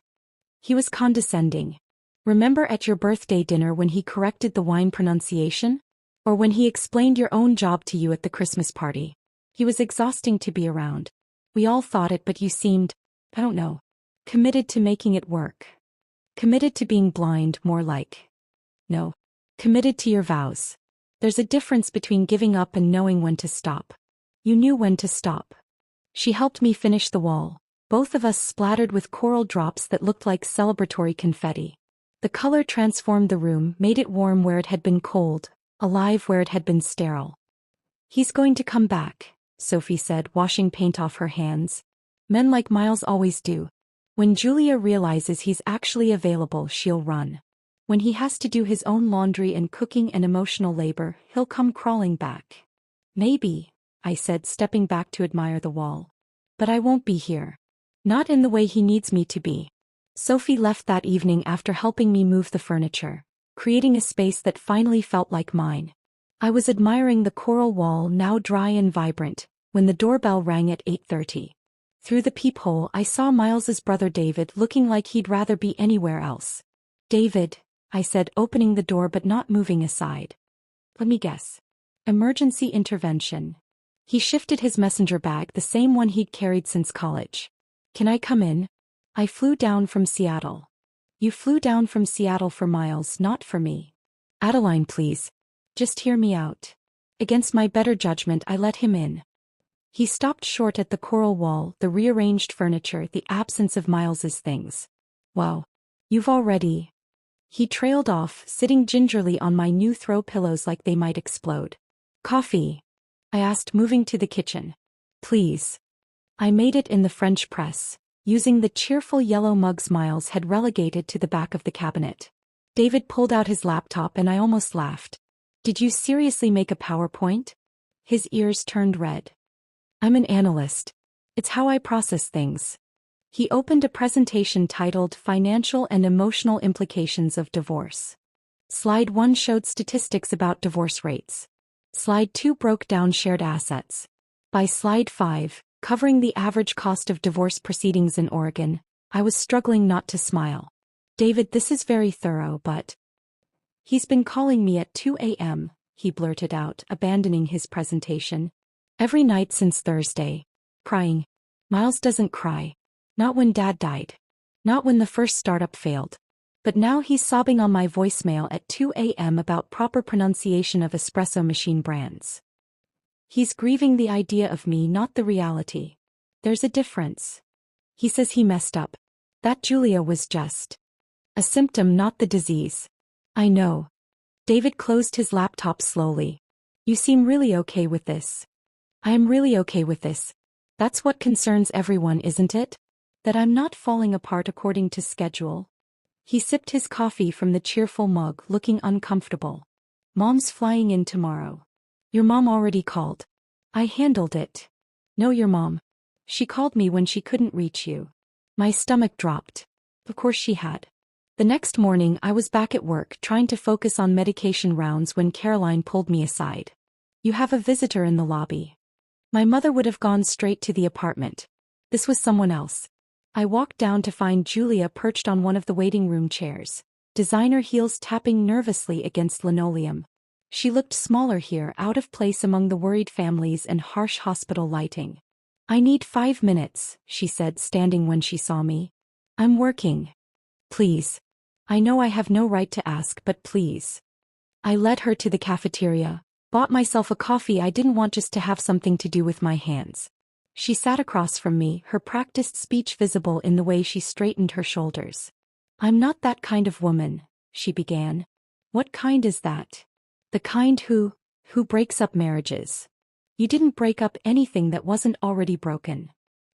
He was condescending. Remember at your birthday dinner when he corrected the wine pronunciation? Or when he explained your own job to you at the Christmas party? He was exhausting to be around. We all thought it, but you seemed, I don't know, committed to making it work. Committed to being blind, more like. No. Committed to your vows. There's a difference between giving up and knowing when to stop. You knew when to stop. She helped me finish the wall, both of us splattered with coral drops that looked like celebratory confetti. The color transformed the room, made it warm where it had been cold, alive where it had been sterile. He's going to come back, Sophie said, washing paint off her hands. Men like Miles always do. When Julia realizes he's actually available, she'll run. When he has to do his own laundry and cooking and emotional labor, he'll come crawling back. Maybe, I said, stepping back to admire the wall. But I won't be here. Not in the way he needs me to be. Sophie left that evening after helping me move the furniture, creating a space that finally felt like mine. I was admiring the coral wall, now dry and vibrant, when the doorbell rang at 8:30. Through the peephole I saw Miles's brother David, looking like he'd rather be anywhere else. "David," I said, opening the door but not moving aside. "Let me guess. Emergency intervention." He shifted his messenger bag, the same one he'd carried since college. "Can I come in? I flew down from Seattle." "You flew down from Seattle for Miles, not for me." "Adeline, please. Just hear me out." Against my better judgment I let him in. He stopped short at the coral wall, the rearranged furniture, the absence of Miles's things. "Wow. You've already..." He trailed off, sitting gingerly on my new throw pillows like they might explode. "Coffee?" I asked, moving to the kitchen. "Please." I made it in the French press, using the cheerful yellow mugs Miles had relegated to the back of the cabinet. David pulled out his laptop and I almost laughed. "Did you seriously make a PowerPoint?" His ears turned red. "I'm an analyst. It's how I process things." He opened a presentation titled Financial and Emotional Implications of Divorce. Slide 1 showed statistics about divorce rates. Slide 2 broke down shared assets. By slide 5, covering the average cost of divorce proceedings in Oregon, I was struggling not to smile. "David, this is very thorough, but..." "He's been calling me at 2 a.m., he blurted out, abandoning his presentation. "Every night since Thursday. Crying. Miles doesn't cry. Not when Dad died. Not when the first startup failed. But now he's sobbing on my voicemail at 2 a.m. about proper pronunciation of espresso machine brands. He's grieving the idea of me, not the reality. There's a difference. He says he messed up. That Julia was just a symptom, not the disease." "I know." David closed his laptop slowly. "You seem really okay with this." "I am really okay with this. That's what concerns everyone, isn't it? That I'm not falling apart according to schedule." He sipped his coffee from the cheerful mug, looking uncomfortable. "Mom's flying in tomorrow." "Your mom already called." "I handled it." "No, your mom. She called me when she couldn't reach you." My stomach dropped. Of course she had. The next morning I was back at work, trying to focus on medication rounds when Caroline pulled me aside. "You have a visitor in the lobby." My mother would have gone straight to the apartment. This was someone else. I walked down to find Julia perched on one of the waiting room chairs, designer heels tapping nervously against linoleum. She looked smaller here, out of place among the worried families and harsh hospital lighting. "I need 5 minutes," she said, standing when she saw me. "I'm working." "Please. I know I have no right to ask, but please." I led her to the cafeteria, bought myself a coffee I didn't want, just to have something to do with my hands. She sat across from me, her practiced speech visible in the way she straightened her shoulders. "I'm not that kind of woman," she began. "What kind is that?" "The kind who breaks up marriages." "You didn't break up anything that wasn't already broken."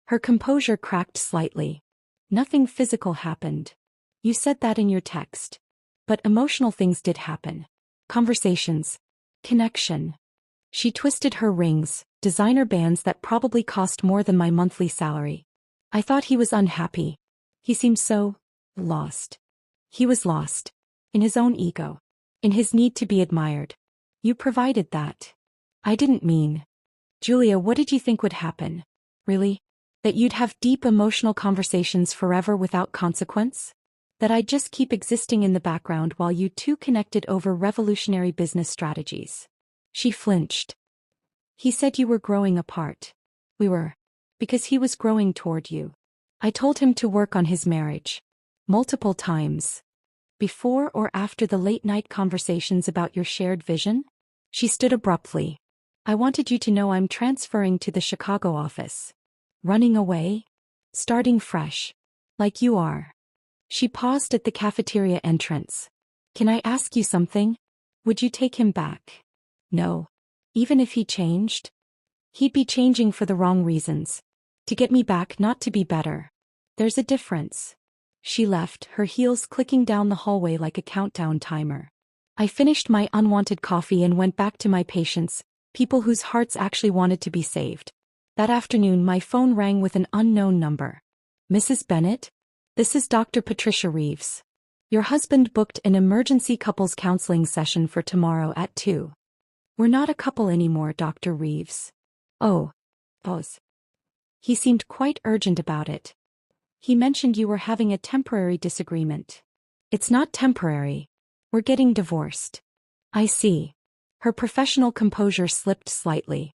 Her composure cracked slightly. "Nothing physical happened. You said that in your text. But emotional things did happen. Conversations. Connection." She twisted her rings, designer bands that probably cost more than my monthly salary. "I thought he was unhappy. He seemed so lost." "He was lost. In his own ego. In his need to be admired. You provided that." "I didn't mean..." "Julia, what did you think would happen? Really? That you'd have deep emotional conversations forever without consequence? That I'd just keep existing in the background while you two connected over revolutionary business strategies?" She flinched. "He said you were growing apart." "We were. Because he was growing toward you. I told him to work on his marriage. Multiple times. Before or after the late-night conversations about your shared vision?" She stood abruptly. "I wanted you to know I'm transferring to the Chicago office." "Running away? Starting fresh? Like you are?" She paused at the cafeteria entrance. "Can I ask you something? Would you take him back?" "No. Even if he changed?" "He'd be changing for the wrong reasons. To get me back, not to be better. There's a difference." She left, her heels clicking down the hallway like a countdown timer. I finished my unwanted coffee and went back to my patients, people whose hearts actually wanted to be saved. That afternoon my phone rang with an unknown number. Mrs. Bennett? This is Dr. Patricia Reeves. Your husband booked an emergency couples counseling session for tomorrow at 2. We're not a couple anymore, Dr. Reeves. Oh. Pause. He seemed quite urgent about it. He mentioned you were having a temporary disagreement. It's not temporary. We're getting divorced. I see. Her professional composure slipped slightly.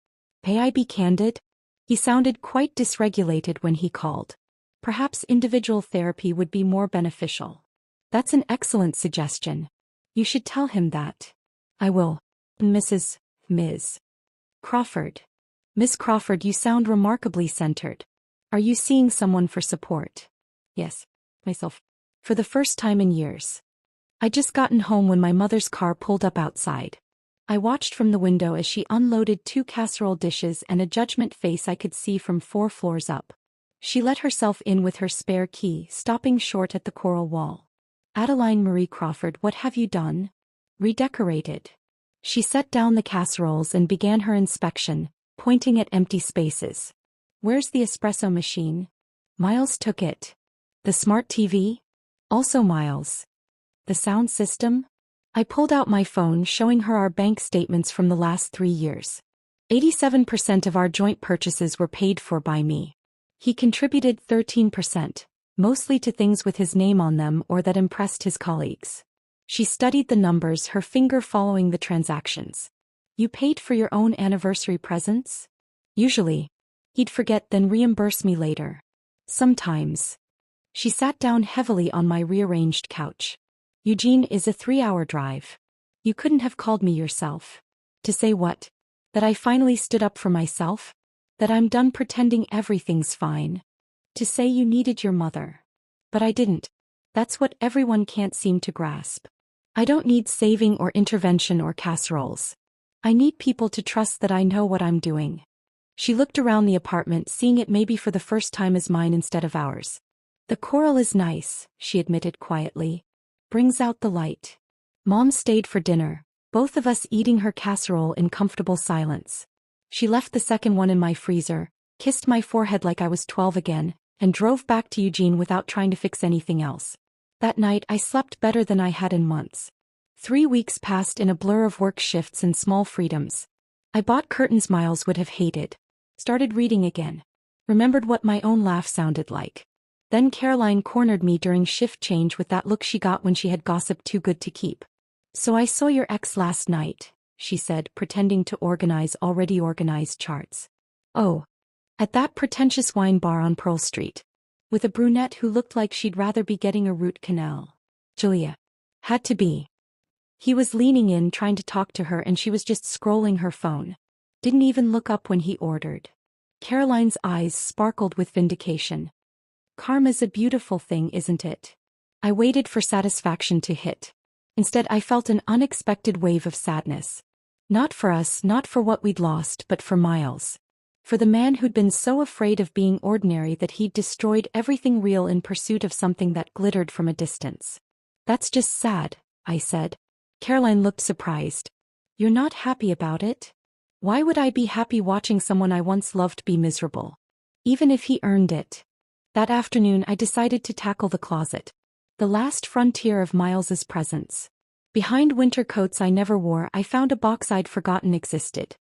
May I be candid? He sounded quite dysregulated when he called. Perhaps individual therapy would be more beneficial. That's an excellent suggestion. You should tell him that. I will. Ms. Crawford. Miss Crawford, you sound remarkably centered. Are you seeing someone for support? Yes. Myself. For the first time in years. I'd just gotten home when my mother's car pulled up outside. I watched from the window as she unloaded 2 casserole dishes and a judgment face I could see from 4 floors up. She let herself in with her spare key, stopping short at the coral wall. Adeline Marie Crawford, what have you done? Redecorated. She set down the casseroles and began her inspection, pointing at empty spaces. Where's the espresso machine? Miles took it. The smart TV? Also Miles. The sound system? I pulled out my phone, showing her our bank statements from the last 3 years. 87% of our joint purchases were paid for by me. He contributed 13%, mostly to things with his name on them or that impressed his colleagues. She studied the numbers, her finger following the transactions. You paid for your own anniversary presents? Usually. He'd forget, then reimburse me later. Sometimes. She sat down heavily on my rearranged couch. Eugene is a 3-hour drive. You couldn't have called me yourself. To say what? That I finally stood up for myself? That I'm done pretending everything's fine? To say you needed your mother. But I didn't. That's what everyone can't seem to grasp. I don't need saving or intervention or casseroles. I need people to trust that I know what I'm doing. She looked around the apartment, seeing it maybe for the first time as mine instead of ours. The coral is nice, she admitted quietly. Brings out the light. Mom stayed for dinner, both of us eating her casserole in comfortable silence. She left the second one in my freezer, kissed my forehead like I was 12 again, and drove back to Eugene without trying to fix anything else. That night I slept better than I had in months. 3 weeks passed in a blur of work shifts and small freedoms. I bought curtains Miles would have hated. Started reading again. Remembered what my own laugh sounded like. Then Caroline cornered me during shift change with that look she got when she had gossiped too good to keep. So I saw your ex last night, she said, pretending to organize already organized charts. Oh. At that pretentious wine bar on Pearl Street. With a brunette who looked like she'd rather be getting a root canal. Julia. Had to be. He was leaning in trying to talk to her and she was just scrolling her phone. Didn't even look up when he ordered. Caroline's eyes sparkled with vindication. Karma's a beautiful thing, isn't it? I waited for satisfaction to hit. Instead I felt an unexpected wave of sadness. Not for us, not for what we'd lost, but for Miles. For the man who'd been so afraid of being ordinary that he'd destroyed everything real in pursuit of something that glittered from a distance. That's just sad, I said. Caroline looked surprised. You're not happy about it? Why would I be happy watching someone I once loved be miserable? Even if he earned it. That afternoon I decided to tackle the closet. The last frontier of Miles's presence. Behind winter coats I never wore I found a box I'd forgotten existed.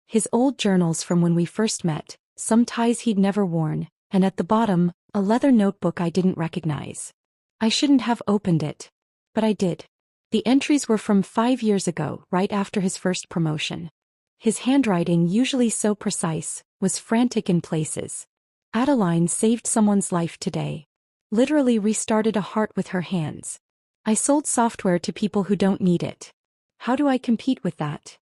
His old journals from when we first met, some ties he'd never worn, and at the bottom, a leather notebook I didn't recognize. I shouldn't have opened it. But I did. The entries were from 5 years ago, right after his first promotion. His handwriting, usually so precise, was frantic in places. Adeline saved someone's life today. Literally restarted a heart with her hands. I sold software to people who don't need it. How do I compete with that?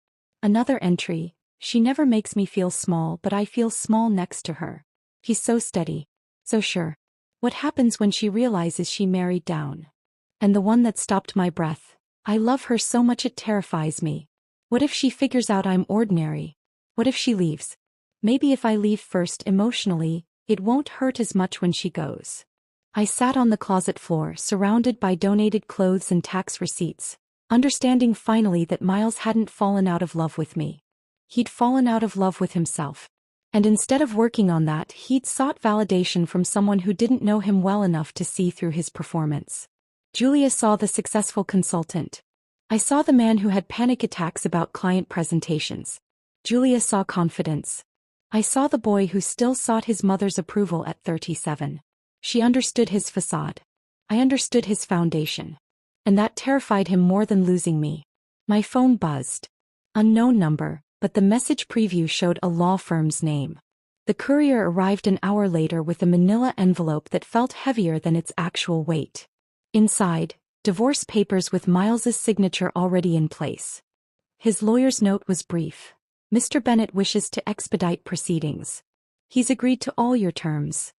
Another entry. She never makes me feel small, but I feel small next to her. He's so steady. So sure. What happens when she realizes she married down? And the one that stopped my breath. I love her so much it terrifies me. What if she figures out I'm ordinary? What if she leaves? Maybe if I leave first emotionally, it won't hurt as much when she goes. I sat on the closet floor, surrounded by donated clothes and tax receipts, understanding finally that Miles hadn't fallen out of love with me. He'd fallen out of love with himself. And instead of working on that, he'd sought validation from someone who didn't know him well enough to see through his performance. Julia saw the successful consultant. I saw the man who had panic attacks about client presentations. Julia saw confidence. I saw the boy who still sought his mother's approval at 37. She understood his facade. I understood his foundation. And that terrified him more than losing me. My phone buzzed. Unknown number, but the message preview showed a law firm's name. The courier arrived an hour later with a manila envelope that felt heavier than its actual weight. Inside, divorce papers with Miles's signature already in place. His lawyer's note was brief. Mr. Bennett wishes to expedite proceedings. He's agreed to all your terms.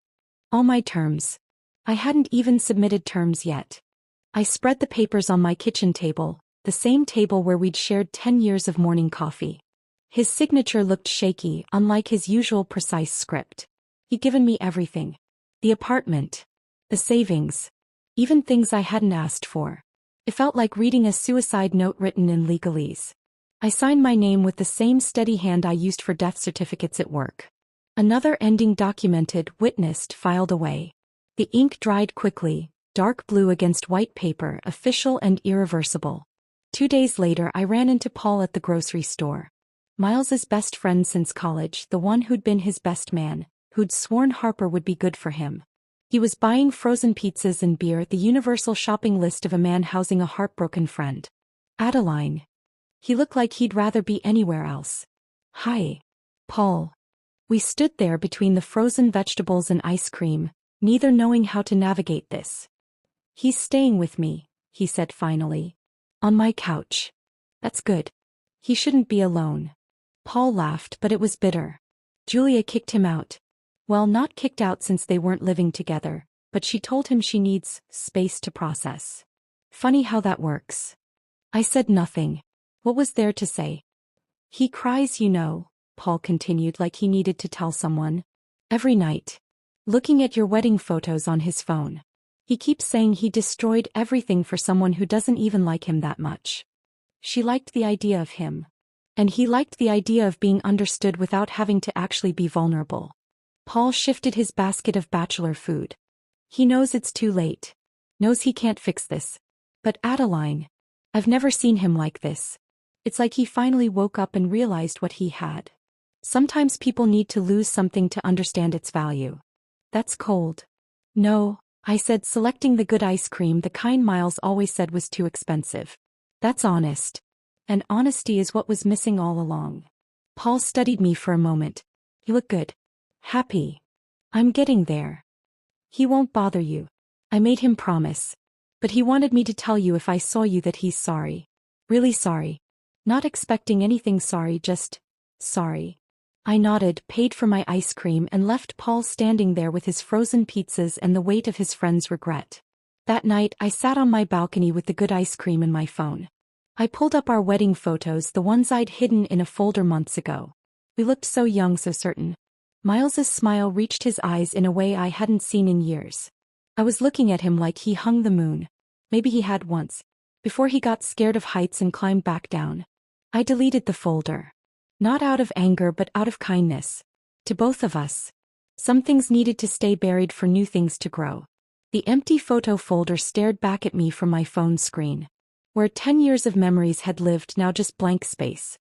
All my terms. I hadn't even submitted terms yet. I spread the papers on my kitchen table, the same table where we'd shared 10 years of morning coffee. His signature looked shaky, unlike his usual precise script. He'd given me everything. The apartment. The savings. Even things I hadn't asked for. It felt like reading a suicide note written in legalese. I signed my name with the same steady hand I used for death certificates at work. Another ending documented, witnessed, filed away. The ink dried quickly, dark blue against white paper, official and irreversible. 2 days later I ran into Paul at the grocery store. Miles's best friend since college, the one who'd been his best man, who'd sworn Harper would be good for him. He was buying frozen pizzas and beer, the universal shopping list of a man housing a heartbroken friend. Adeline. He looked like he'd rather be anywhere else. Hi. Paul. We stood there between the frozen vegetables and ice cream, neither knowing how to navigate this. He's staying with me, he said finally. On my couch. That's good. He shouldn't be alone. Paul laughed, but it was bitter. Julia kicked him out. Well, not kicked out since they weren't living together, but she told him she needs space to process. Funny how that works. I said nothing. What was there to say? He cries, you know, Paul continued like he needed to tell someone. Every night. Looking at your wedding photos on his phone. He keeps saying he destroyed everything for someone who doesn't even like him that much. She liked the idea of him. And he liked the idea of being understood without having to actually be vulnerable. Paul shifted his basket of bachelor food. He knows it's too late. Knows he can't fix this. But Adeline. I've never seen him like this. It's like he finally woke up and realized what he had. Sometimes people need to lose something to understand its value. That's cold. No, I said, selecting the good ice cream, the kind Miles always said was too expensive. That's honest. And honesty is what was missing all along. Paul studied me for a moment. You look good. Happy. I'm getting there. He won't bother you. I made him promise. But he wanted me to tell you if I saw you that he's sorry. Really sorry. Not expecting anything sorry, just sorry. I nodded, paid for my ice cream, and left Paul standing there with his frozen pizzas and the weight of his friend's regret. That night I sat on my balcony with the good ice cream and my phone. I pulled up our wedding photos, the ones I'd hidden in a folder months ago. We looked so young, so certain. Miles's smile reached his eyes in a way I hadn't seen in years. I was looking at him like he hung the moon. Maybe he had once. Before he got scared of heights and climbed back down. I deleted the folder. Not out of anger but out of kindness. To both of us. Some things needed to stay buried for new things to grow. The empty photo folder stared back at me from my phone screen. Where 10 years of memories had lived, now just blank space.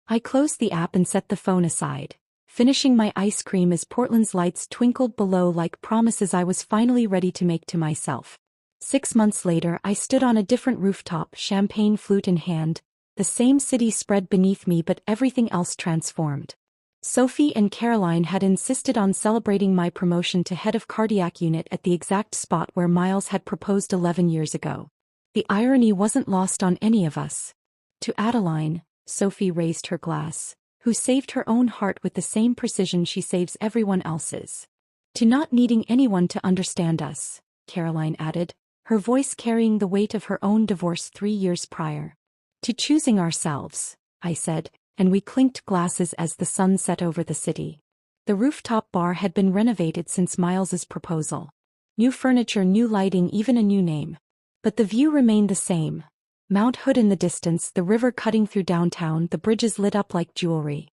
I closed the app and set the phone aside, finishing my ice cream as Portland's lights twinkled below like promises I was finally ready to make to myself. 6 months later I stood on a different rooftop, champagne flute in hand, the same city spread beneath me but everything else transformed. Sophie and Caroline had insisted on celebrating my promotion to head of cardiac unit at the exact spot where Miles had proposed 11 years ago. The irony wasn't lost on any of us. To Adeline, Sophie raised her glass, who saved her own heart with the same precision she saves everyone else's. To not needing anyone to understand us, Caroline added, her voice carrying the weight of her own divorce 3 years prior. To choosing ourselves, I said, and we clinked glasses as the sun set over the city. The rooftop bar had been renovated since Miles's proposal. New furniture, new lighting, even a new name. But the view remained the same. Mount Hood in the distance, the river cutting through downtown, the bridges lit up like jewelry.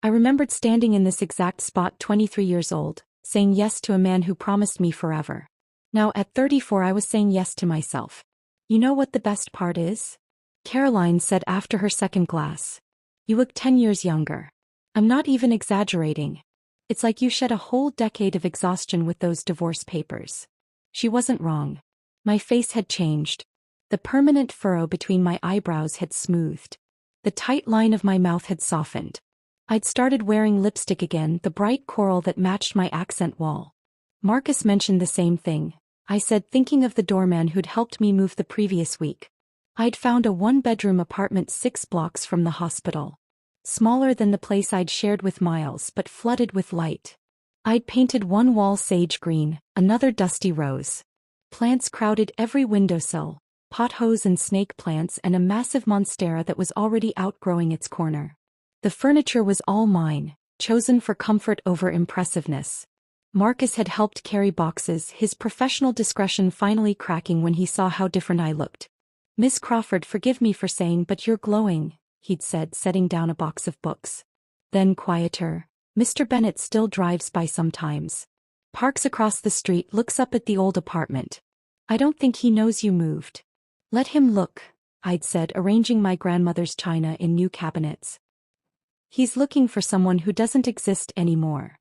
I remembered standing in this exact spot 23 years old, saying yes to a man who promised me forever. Now at 34 I was saying yes to myself. You know what the best part is? Caroline said after her second glass. You look 10 years younger. I'm not even exaggerating. It's like you shed a whole decade of exhaustion with those divorce papers. She wasn't wrong. My face had changed. The permanent furrow between my eyebrows had smoothed. The tight line of my mouth had softened. I'd started wearing lipstick again, the bright coral that matched my accent wall. Marcus mentioned the same thing, I said, thinking of the doorman who'd helped me move the previous week. I'd found a one-bedroom apartment 6 blocks from the hospital. Smaller than the place I'd shared with Miles, but flooded with light. I'd painted one wall sage green, another dusty rose. Plants crowded every windowsill, pothos and snake plants, and a massive monstera that was already outgrowing its corner. The furniture was all mine, chosen for comfort over impressiveness. Marcus had helped carry boxes, his professional discretion finally cracking when he saw how different I looked. Miss Crawford, forgive me for saying, but you're glowing, he'd said, setting down a box of books. Then quieter, Mr. Bennett still drives by sometimes. Parks across the street, looks up at the old apartment. I don't think he knows you moved. Let him look, I'd said, arranging my grandmother's china in new cabinets. He's looking for someone who doesn't exist anymore.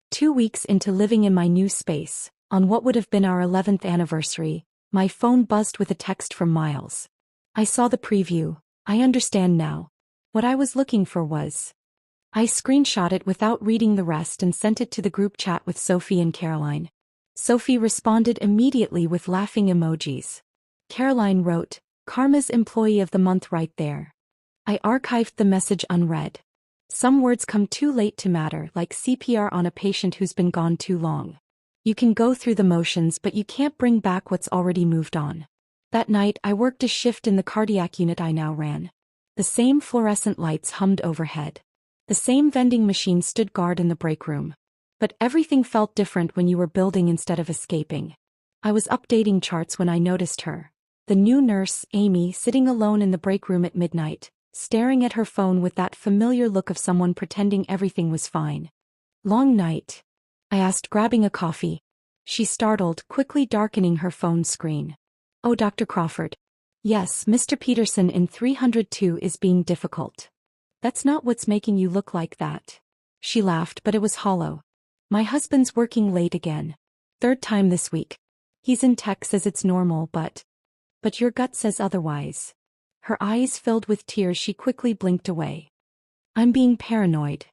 2 weeks into living in my new space, on what would have been our 11th anniversary, my phone buzzed with a text from Miles. I saw the preview. I understand now. What I was looking for was. I screenshot it without reading the rest and sent it to the group chat with Sophie and Caroline. Sophie responded immediately with laughing emojis. Caroline wrote, Karma's Employee of the Month right there. I archived the message unread. Some words come too late to matter, like CPR on a patient who's been gone too long. You can go through the motions, but you can't bring back what's already moved on. That night, I worked a shift in the cardiac unit I now ran. The same fluorescent lights hummed overhead. The same vending machine stood guard in the break room. But everything felt different when you were building instead of escaping. I was updating charts when I noticed her. The new nurse, Amy, sitting alone in the break room at midnight, staring at her phone with that familiar look of someone pretending everything was fine. Long night? I asked, grabbing a coffee. She startled, quickly darkening her phone screen. Oh, Dr. Crawford. Yes, Mr. Peterson in 302 is being difficult. That's not what's making you look like that. She laughed, but it was hollow. My husband's working late again. 3rd time this week. He's in tech, says it's normal, but your gut says otherwise. Her eyes filled with tears, she quickly blinked away. I'm being paranoid.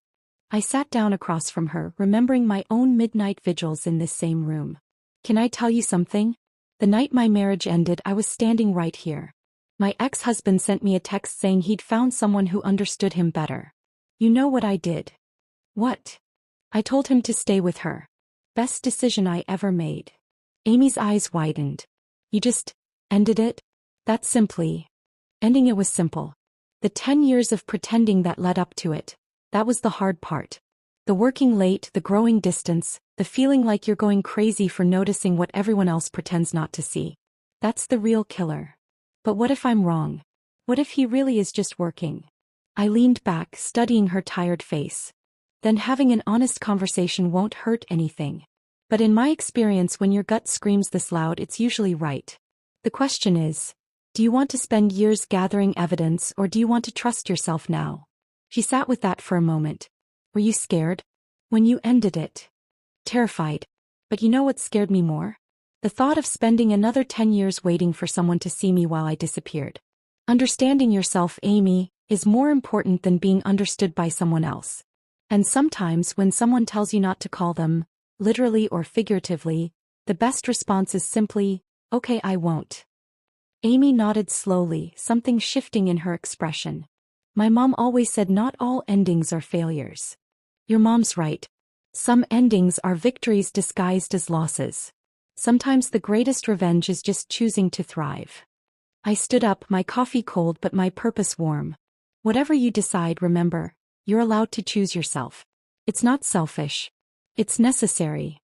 I sat down across from her, remembering my own midnight vigils in this same room. Can I tell you something? The night my marriage ended, I was standing right here. My ex-husband sent me a text saying he'd found someone who understood him better. You know what I did? What? I told him to stay with her. Best decision I ever made. Amy's eyes widened. You just ended it? That simply. Ending it was simple. The 10 years of pretending that led up to it, that was the hard part. The working late, the growing distance, the feeling like you're going crazy for noticing what everyone else pretends not to see. That's the real killer. But what if I'm wrong? What if he really is just working? I leaned back, studying her tired face. Then having an honest conversation won't hurt anything. But in my experience, when your gut screams this loud, it's usually right. The question is, do you want to spend years gathering evidence, or do you want to trust yourself now? She sat with that for a moment. Were you scared? When you ended it? Terrified. But you know what scared me more? The thought of spending another 10 years waiting for someone to see me while I disappeared. Understanding yourself, Amy, is more important than being understood by someone else. And sometimes when someone tells you not to call them, literally or figuratively, the best response is simply, okay, I won't. Amy nodded slowly, something shifting in her expression. My mom always said not all endings are failures. Your mom's right. Some endings are victories disguised as losses. Sometimes the greatest revenge is just choosing to thrive. I stood up, my coffee cold but my purpose warm. Whatever you decide, remember, you're allowed to choose yourself. It's not selfish. It's necessary.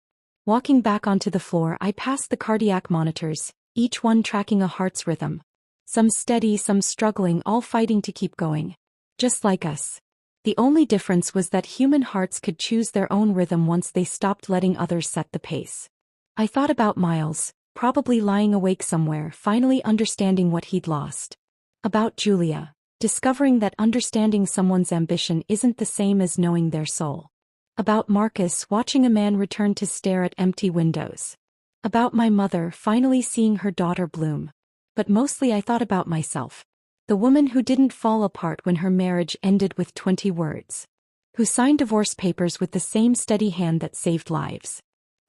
Walking back onto the floor, I passed the cardiac monitors, each one tracking a heart's rhythm. Some steady, some struggling, all fighting to keep going. Just like us. The only difference was that human hearts could choose their own rhythm once they stopped letting others set the pace. I thought about Miles, probably lying awake somewhere, finally understanding what he'd lost. About Julia, discovering that understanding someone's ambition isn't the same as knowing their soul. About Marcus watching a man return to stare at empty windows. About my mother finally seeing her daughter bloom. But mostly I thought about myself. The woman who didn't fall apart when her marriage ended with 20 words. Who signed divorce papers with the same steady hand that saved lives.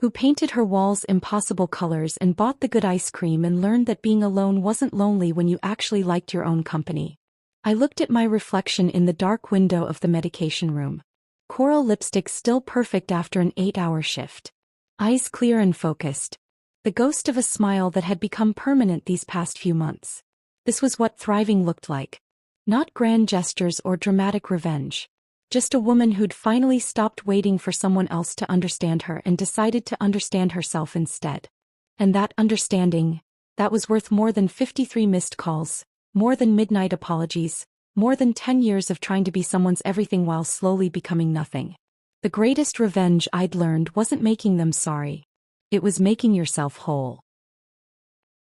Who painted her walls impossible colors and bought the good ice cream and learned that being alone wasn't lonely when you actually liked your own company. I looked at my reflection in the dark window of the medication room. Coral lipstick still perfect after an 8-hour shift. Eyes clear and focused. The ghost of a smile that had become permanent these past few months. This was what thriving looked like. Not grand gestures or dramatic revenge. Just a woman who'd finally stopped waiting for someone else to understand her and decided to understand herself instead. And that understanding, that was worth more than 53 missed calls, more than midnight apologies, more than 10 years of trying to be someone's everything while slowly becoming nothing. The greatest revenge I'd learned wasn't making them sorry. It was making yourself whole.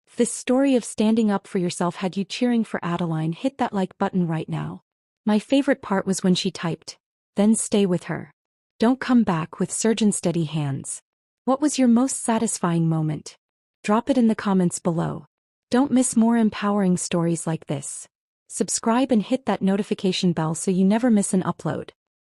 If this story of standing up for yourself had you cheering for Adeline, hit that like button right now. My favorite part was when she typed, "Then stay with her. Don't come back," with surgeon steady hands. What was your most satisfying moment? Drop it in the comments below. Don't miss more empowering stories like this. Subscribe and hit that notification bell so you never miss an upload.